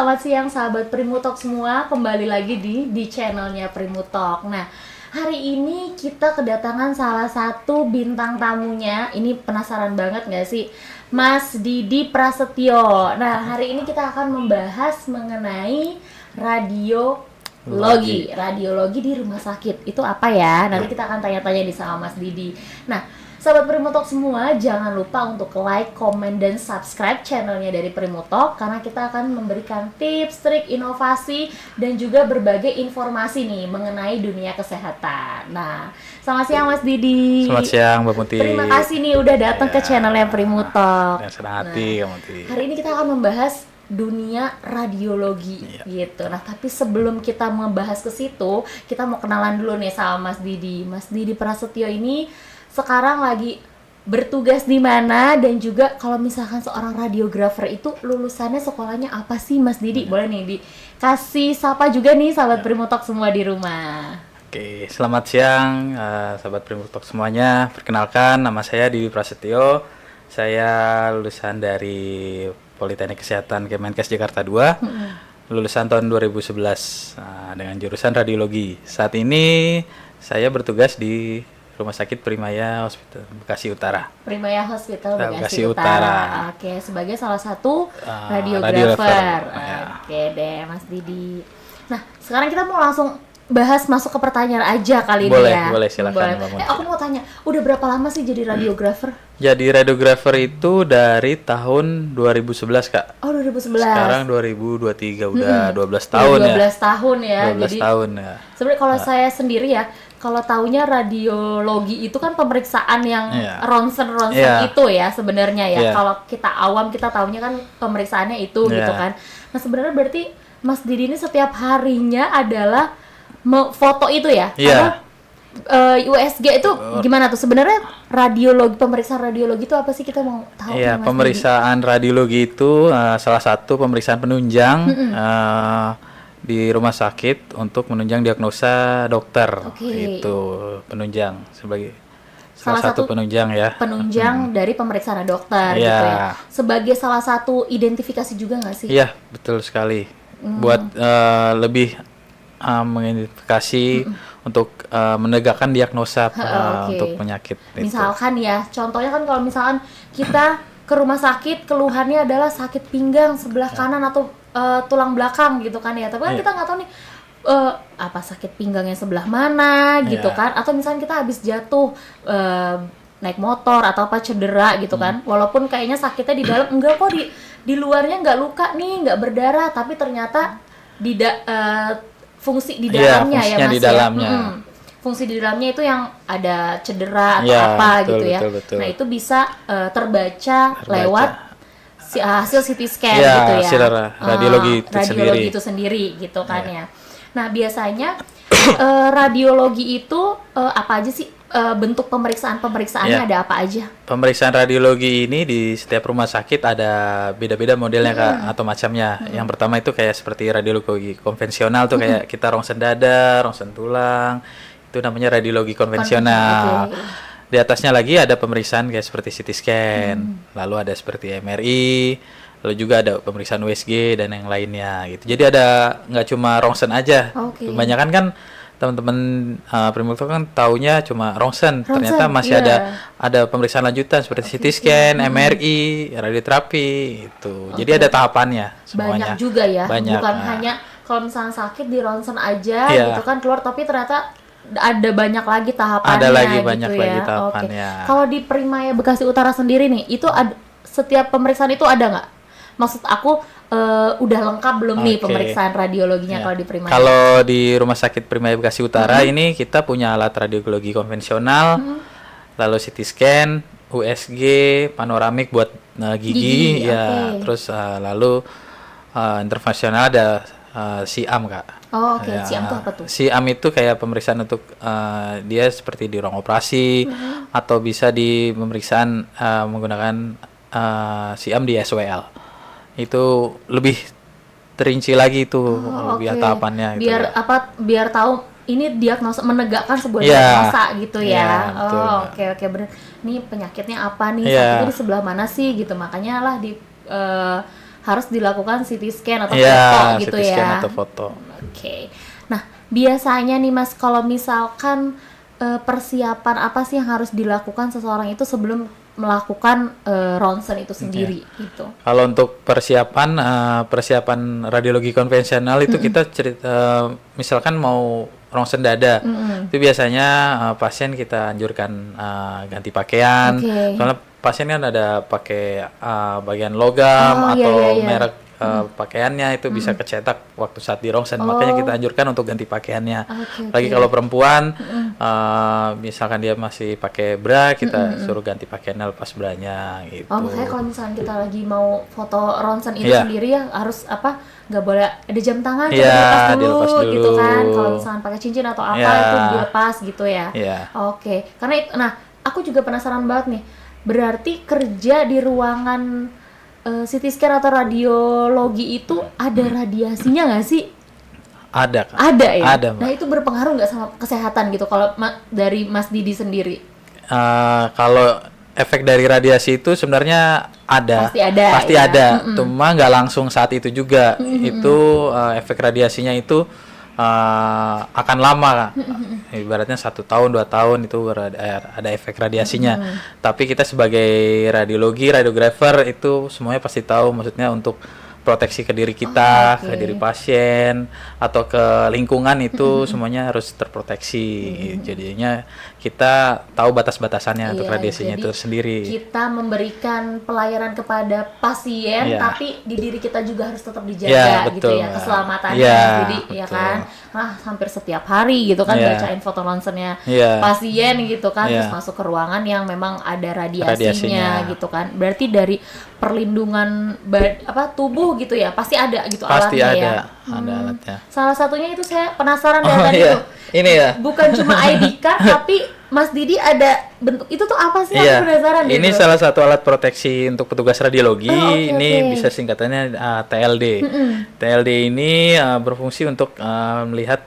selamat siang sahabat Primutalk semua, kembali lagi di channelnya Primutalk. Nah, hari ini kita kedatangan salah satu bintang tamunya. Ini penasaran banget gak sih? Mas Didi Prasetyo. Nah, hari ini kita akan membahas mengenai radiologi di rumah sakit. Itu apa ya? Nanti kita akan tanya-tanya di sama Mas Didi. Nah, sahabat Primutalk semua, jangan lupa untuk like, komen, dan subscribe channelnya dari Primutalk, karena kita akan memberikan tips, trik, inovasi, dan juga berbagai informasi nih mengenai dunia kesehatan. Nah, selamat siang Mas Didi. Selamat siang Mbak Muti. Terima kasih nih udah datang ke channelnya Primutalk. Dengan senang hati, Mbak Muti. Hari ini kita akan membahas dunia radiologi gitu. Nah, tapi sebelum kita membahas ke situ, kita mau kenalan dulu nih sama Mas Didi. Mas Didi Prasetyo ini sekarang lagi bertugas di mana, dan juga kalau misalkan seorang radiografer itu lulusannya sekolahnya apa sih Mas Didi? Boleh nih dikasih sapa juga nih sahabat Primutalk semua di rumah. Oke, selamat siang sahabat Primutalk semuanya. Perkenalkan, nama saya Didi Prasetyo. Saya lulusan dari Politeknik Kesehatan Kemenkes Jakarta 2. Lulusan tahun 2011 dengan jurusan radiologi. Saat ini saya bertugas di Rumah Sakit Primaya Hospital Bekasi Utara. Primaya Hospital Bekasi Utara. Oke, sebagai salah satu radiografer. Oke deh, Mas Didi. Nah, sekarang kita mau langsung bahas masuk ke pertanyaan aja kali ini ya. Boleh, silakan. Aku mau tanya, udah berapa lama sih jadi radiografer? Jadi radiografer itu dari tahun 2011, Kak. Oh, 2011. Sekarang 2023, udah 12 tahun ya. 12 tahun ya. 12 jadi, tahun ya. Sebenarnya kalau saya sendiri ya, kalau taunya radiologi itu kan pemeriksaan yang ronsen itu ya sebenarnya ya. Kalau kita awam, kita taunya kan pemeriksaannya itu gitu kan. Nah, sebenarnya berarti Mas Didi ini setiap harinya adalah foto itu ya? Karena USG itu gimana tuh sebenarnya? Pemeriksaan radiologi itu apa sih, kita mau tahu? Iya, pemeriksaan radiologi itu salah satu pemeriksaan penunjang di rumah sakit untuk menunjang diagnosa dokter. Itu penunjang sebagai salah satu penunjang ya. Penunjang dari pemeriksaan dokter gitu ya. Sebagai salah satu identifikasi juga nggak sih? Iya, betul sekali. Buat lebih mengidentifikasi untuk menegakkan diagnosa untuk penyakit. Misalkan ya, contohnya kan kalau misalkan kita ke rumah sakit, keluhannya adalah sakit pinggang sebelah kanan atau tulang belakang gitu kan ya. Tapi kan kita nggak tahu nih apa sakit pinggangnya sebelah mana gitu kan. Atau misalkan kita habis jatuh naik motor atau apa cedera gitu kan. Walaupun kayaknya sakitnya di dalam, enggak kok, di luarnya nggak luka nih, nggak berdarah, tapi ternyata fungsi di dalamnya ya Mas, di dalamnya. Fungsi di dalamnya itu yang ada cedera atau apa betul, gitu ya. Betul. Nah, itu bisa terbaca lewat hasil CT scan gitu ya. Hasil radiologi itu sendiri gitu kan ya. Nah, biasanya radiologi itu apa aja sih bentuk pemeriksaannya, ada apa aja? Pemeriksaan radiologi ini di setiap rumah sakit ada beda-beda modelnya Kak, atau macamnya. Yang pertama itu kayak seperti radiologi konvensional tuh, kayak kita rongsen dada, rongsen tulang. Itu namanya radiologi konvensional. Di atasnya lagi ada pemeriksaan kayak seperti CT scan, lalu ada seperti MRI, lalu juga ada pemeriksaan USG dan yang lainnya gitu. Jadi ada nggak cuma rongsen aja. Kebanyakan kan teman-teman Primutalk kan taunya cuma rongsen. Ternyata masih ada pemeriksaan lanjutan seperti CT scan, MRI, radioterapi itu. Jadi ada tahapannya semuanya. Banyak juga ya. Banyak, bukan hanya kalau misalnya sakit di ronsen aja gitu kan keluar, tapi ternyata ada banyak lagi tahapannya. Ada lagi gitu banyak ya. lagi tahapannya. Kalau di Primaya Bekasi Utara sendiri nih, itu setiap pemeriksaan itu ada nggak? Maksud aku udah lengkap belum nih pemeriksaan radiologinya kalau di Primaya? Kalau di Rumah Sakit Primaya Bekasi Utara ini kita punya alat radiologi konvensional, lalu CT scan, USG, panoramik buat gigi terus lalu intervensional ada SIAM Kak. SIAM itu apa tuh? SIAM itu kayak pemeriksaan untuk dia seperti di ruang operasi atau bisa di pemeriksaan menggunakan SIAM di SWL. Itu lebih terinci lagi itu tahapannya. Biar tahu ini diagnosa, menegakkan sebuah diagnosa gitu ya. Oke, benar. Ini penyakitnya apa nih? Sakitnya di sebelah mana sih gitu. Makanya lah di harus dilakukan CT scan atau Iya, foto gitu CT scan ya. atau foto. Oke. Nah, biasanya nih Mas, kalau misalkan persiapan apa sih yang harus dilakukan seseorang itu sebelum melakukan ronsen itu sendiri gitu? Kalau untuk persiapan radiologi konvensional itu kita misalkan mau rongsen dada, itu biasanya pasien kita anjurkan ganti pakaian. Oke. Soalnya pasien kan ada pakai bagian logam Oh, iya, atau iya, iya. merek pakaiannya itu bisa kecetak waktu saat di rongsen, makanya kita anjurkan untuk ganti pakaiannya. Oke, Lagi oke. kalau perempuan, misalkan dia masih pakai bra, kita suruh ganti pakaiannya lepas branya gitu. Oh, makanya kalau misalnya kita lagi mau foto ronsen itu Iya. sendiri ya harus apa? Nggak boleh ada jam tangan, coba Iya, dilepas dulu gitu dulu. kan. Kalau misalnya pakai cincin atau apa Iya. itu dilepas gitu ya. Iya. Oke, karena nah aku juga penasaran banget nih. Berarti kerja di ruangan CT scan atau radiologi itu ada radiasinya nggak sih? Ada, Kak. Ada ya. Ada, Mbak. Nah itu berpengaruh nggak sama kesehatan gitu? Kalau dari Mas Didi sendiri? Kalau efek dari radiasi itu sebenarnya ada, Pasti ada, pasti ya. ada. Cuma nggak langsung saat itu juga. Itu efek radiasinya itu akan lama, Kak. Ibaratnya 1 tahun, 2 tahun itu ada efek radiasinya. Tapi kita sebagai radiografer itu semuanya pasti tahu. Maksudnya untuk proteksi ke diri kita, oke. ke diri pasien, atau ke lingkungan itu semuanya harus terproteksi. Jadinya kita tahu batas-batasannya untuk Iya, radiasinya jadi itu sendiri. kita memberikan pelayanan kepada pasien, Iya. tapi di diri kita juga harus tetap dijaga Iya, gitu betul, ya, Mbak. keselamatannya. Iya, Jadi ya betul. kan, nah hampir setiap hari gitu kan Iya. bacain foto ronsennya Iya. pasien gitu kan, Iya. terus masuk ke ruangan yang memang ada radiasinya, Radiasinya. gitu kan. Berarti dari perlindungan tubuh gitu ya, pasti ada gitu Pasti alatnya ya. ada alatnya. Salah satunya itu saya penasaran dari Oh tadi iya, tuh. ini ya. Bukan cuma ID card, tapi Mas Didi ada bentuk itu tuh apa sih? Iya, Aku penasaran ini gitu. salah satu alat proteksi untuk petugas radiologi. Oh, oke, Ini oke. bisa singkatannya TLD. TLD ini berfungsi untuk melihat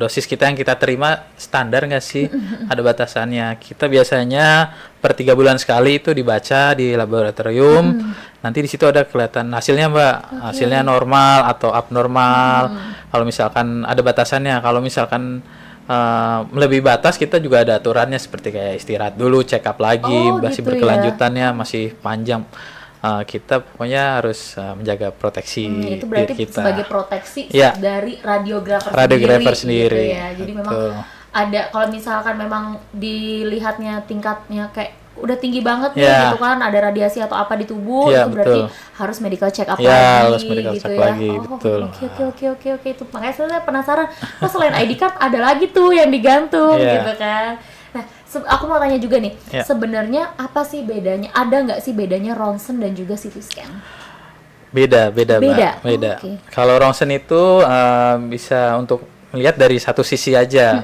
dosis kita yang kita terima standar nggak sih? Ada batasannya. Kita biasanya per 3 bulan sekali itu dibaca di laboratorium. Nanti di situ ada kelihatan hasilnya, Mbak. Hasilnya normal atau abnormal. Kalau misalkan ada batasannya, kalau misalkan melebihi batas, kita juga ada aturannya seperti kayak istirahat dulu, check up lagi, Oh, masih gitu berkelanjutannya, masih panjang. Kita pokoknya harus menjaga proteksi Itu berarti diri kita. sebagai proteksi Iya. dari radiografer Sendiri. gitu ya. Jadi memang Betul. ada, kalau misalkan memang dilihatnya tingkatnya kayak udah tinggi banget nih Iya. gitu kan, ada radiasi atau apa di tubuh, Iya, itu berarti betul. harus medical check up Iya, lagi harus medical gitu check ya. lagi, betul. Oke, itu makanya saya penasaran, kok selain ID card ada lagi tuh yang digantung Iya. gitu kan. Nah, aku mau tanya juga nih, Iya. sebenarnya apa sih bedanya? Ada nggak sih bedanya ronsen dan juga CT scan? Beda, Beda? Mbak. Oh, Beda. oke. Kalau rongsen itu bisa untuk melihat dari satu sisi aja.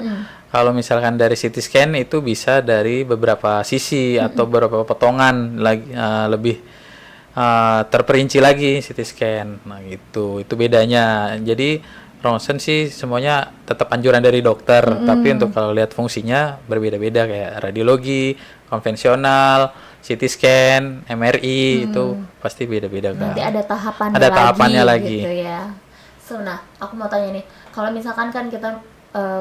Kalau misalkan dari CT scan itu bisa dari beberapa sisi atau beberapa potongan lagi, lebih terperinci lagi CT scan. Nah, gitu. Itu bedanya. Jadi rongsen sih semuanya tetap anjuran dari dokter, tapi untuk kalau lihat fungsinya berbeda-beda, kayak radiologi, konvensional, CT scan, MRI itu pasti beda-beda, Kak. Nanti ada tahapannya Ada tahapannya lagi. gitu ya. Nah, aku mau tanya nih, kalau misalkan kan kita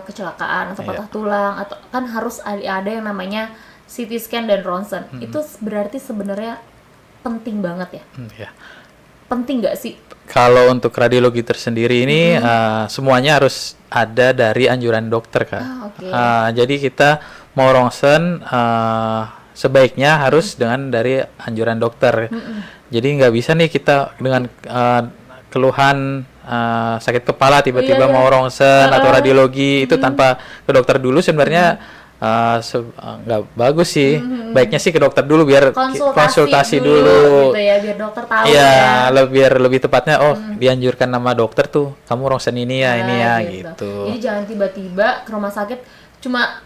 kecelakaan atau patah tulang, atau kan harus ada yang namanya CT scan dan ronsen. Itu berarti sebenarnya penting banget ya? Ya. Penting nggak sih? Kalau untuk radiologi tersendiri ini semuanya harus ada dari anjuran dokter, Kak. Ah, oke. Jadi kita mau rongsen sebaiknya harus dengan dari anjuran dokter. Jadi nggak bisa nih kita dengan keluhan sakit kepala tiba-tiba Iya, iya. mau rongsen atau radiologi itu tanpa ke dokter dulu, sebenarnya nggak bagus sih. Baiknya sih ke dokter dulu biar konsultasi dulu. gitu ya, biar dokter tahu Iya, ya. biar lebih tepatnya dianjurkan nama dokter tuh, kamu rongsen ini ya, ini ya, gitu. Jadi jangan tiba-tiba ke rumah sakit cuma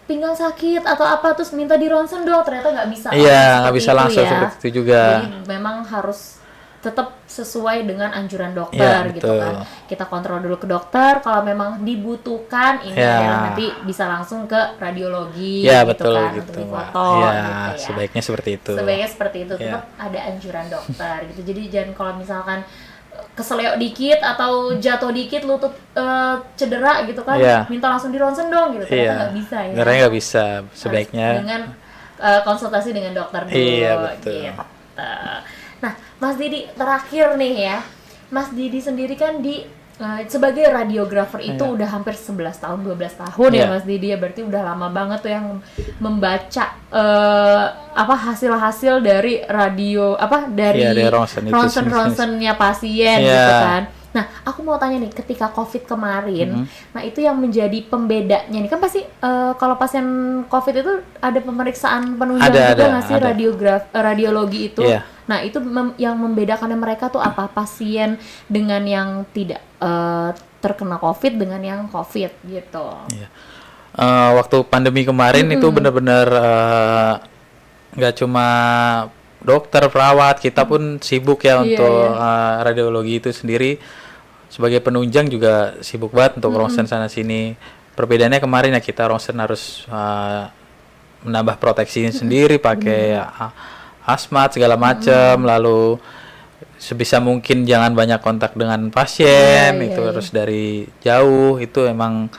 pinggang sakit atau apa terus minta di ronsen dong, ternyata nggak bisa. Iya, nggak seperti bisa itu langsung ya. seperti itu juga. Jadi memang harus tetap sesuai dengan anjuran Ya, dokter gitu betul. kan. Kita kontrol dulu ke dokter, kalau memang dibutuhkan ini Ya. adalah nanti bisa langsung ke radiologi Ya, gitu betul kan gitu, untuk Mbak. difoto Ya, gitu ya. sebaiknya seperti itu. Sebaiknya seperti itu, Ya. tetap ada anjuran dokter gitu. Jadi jangan kalau misalkan keseleo dikit atau jatuh dikit lutut cedera gitu kan, Iya. minta langsung di ronsen dong gitu. Ternyata Iya. nggak bisa ya. Karena nggak bisa, Harus sebaiknya. dengan konsultasi dengan dokter dulu. Iya, betul. Gitu. Nah, Mas Didi terakhir nih ya. Mas Didi sendiri kan sebagai radiografer itu Iya. udah hampir 11 tahun, 12 tahun ya Iya. Mas Didi ya. Berarti udah lama banget tuh yang membaca hasil-hasil dari dari Iya, dari ronsen itu ronsen-ronsennya pasien Iya. gitu kan. Nah, aku mau tanya nih, ketika COVID kemarin, nah itu yang menjadi pembedanya nih kan pasti kalau pasien COVID itu ada pemeriksaan penunjang Ada, juga nggak sih ada. radiologi itu? Iya. Nah itu yang membedakannya mereka tuh apa? Pasien dengan yang tidak terkena COVID dengan yang COVID gitu. Iya. Waktu pandemi kemarin itu benar-benar nggak cuma dokter, perawat, kita pun sibuk ya Iya, untuk radiologi itu sendiri. Sebagai penunjang juga sibuk banget untuk ronsen sana sini. Perbedaannya kemarin ya kita ronsen harus menambah proteksi sendiri pakai hazmat segala macam, lalu sebisa mungkin jangan banyak kontak dengan pasien, Iya, itu iya, harus dari jauh. Itu emang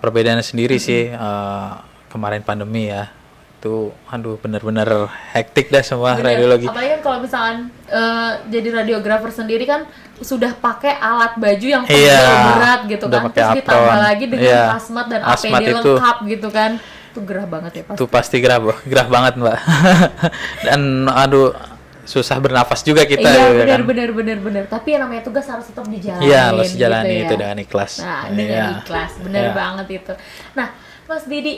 perbedaannya sendiri sih kemarin pandemi ya. Itu aduh benar-benar hektik dah semua Bener. radiologi. Apalagi kan kalau misalkan jadi radiografer sendiri kan sudah pakai alat baju yang Iya, tebal berat gitu udah kan, pakai terus ditambah apron. lagi dengan Iya, hazmat dan hazmat APD itu. lengkap gitu kan, itu gerah banget ya pasti. Itu pasti gerah banget Mbak. Dan aduh susah bernafas juga kita Iya, ya kan. benar. Tapi yang namanya tugas harus tetap dijalanin. Iya, harus jalani gitu itu ya. dengan ikhlas. Nah, dengan Iya. ikhlas, benar Iya. banget itu. Nah, Mas Didi,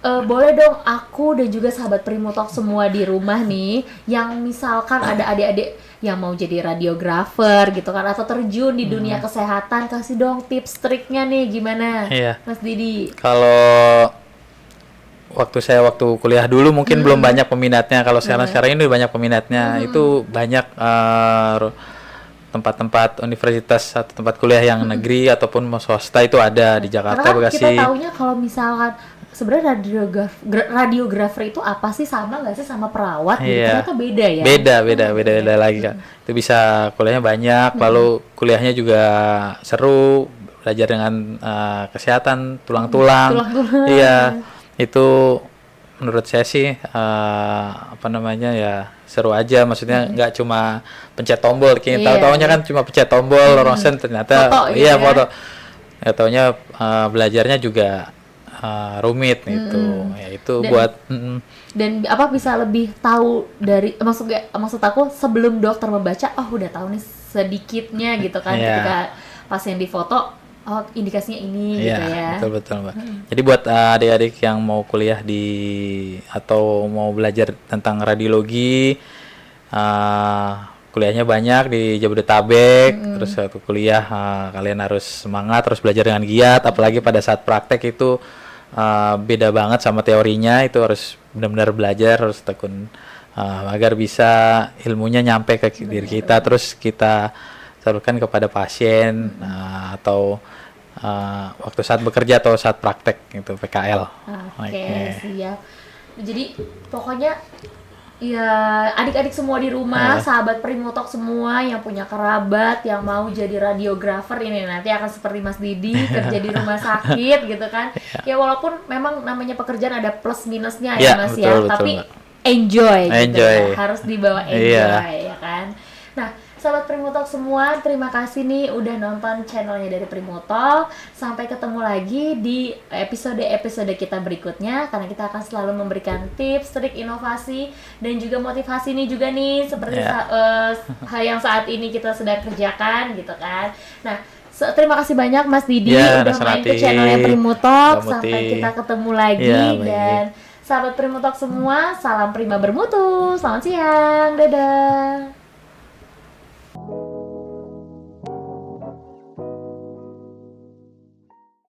boleh dong aku dan juga sahabat Primotalk semua di rumah nih, yang misalkan ada adik-adik yang mau jadi radiografer gitu kan, atau terjun di dunia kesehatan, kasih dong tips triknya nih gimana, Iya. Mas Didi? Kalau waktu kuliah dulu mungkin belum banyak peminatnya. Kalau sekarang ini banyak peminatnya. Itu banyak tempat-tempat universitas atau tempat kuliah yang negeri ataupun mau swasta itu ada di Jakarta, Karena Bekasi. kita taunya kalau misalkan sebenarnya radiografer itu apa sih, sama nggak sih sama perawat? Gitu. Iya. Ternyata beda ya. Beda lagi Kak. Itu bisa kuliahnya banyak, lalu kuliahnya juga seru, belajar dengan kesehatan tulang-tulang. Tulang-tulang. Iya, itu menurut saya sih ya seru aja, maksudnya nggak cuma pencet tombol, kita Iya, tahu-taunya kan cuma pencet tombol ronsen, ternyata Foto gitu iya ya. foto. Ya taunya belajarnya juga rumit gitu. Ya itu Dan- buat Dan apa bisa lebih tahu dari maksud aku sebelum dokter membaca, oh udah tahu nih sedikitnya gitu kan, Iya. ketika pasien difoto, oh indikasinya ini gitu ya. betul Mbak. Jadi buat adik-adik yang mau kuliah atau mau belajar tentang radiologi, kuliahnya banyak di Jabodetabek. Terus waktu kuliah kalian harus semangat, terus belajar dengan giat. Apalagi pada saat praktek itu beda banget sama teorinya. Itu harus benar-benar belajar, harus tekun agar bisa ilmunya nyampe ke diri kita. Terus kita salurkan kepada pasien atau waktu saat bekerja atau saat praktek itu PKL. Oke, siap. Jadi pokoknya ya adik-adik semua di rumah, sahabat Primotalk semua yang punya kerabat yang mau jadi radiografer ini nanti akan seperti Mas Didi kerja di rumah sakit gitu kan. Ya walaupun memang namanya pekerjaan ada plus minusnya ya Mas ya, betul, tapi Mbak. enjoy gitu Enjoy. ya. Harus dibawa enjoy ya kan. Nah, sahabat Primotalk semua, terima kasih nih udah nonton channelnya dari Primotalk. Sampai ketemu lagi di episode-episode kita berikutnya, karena kita akan selalu memberikan tips, trik, inovasi, dan juga motivasi nih juga nih seperti hal yang saat ini kita sedang kerjakan gitu kan. Nah, terima kasih banyak Mas Didi Ya, udah main ke Nasrati. channelnya Primotalk. Mbak Muti. Sampai kita ketemu lagi Ya, baik. dan sahabat Primotalk semua, salam prima bermutu. Selamat siang, dadah.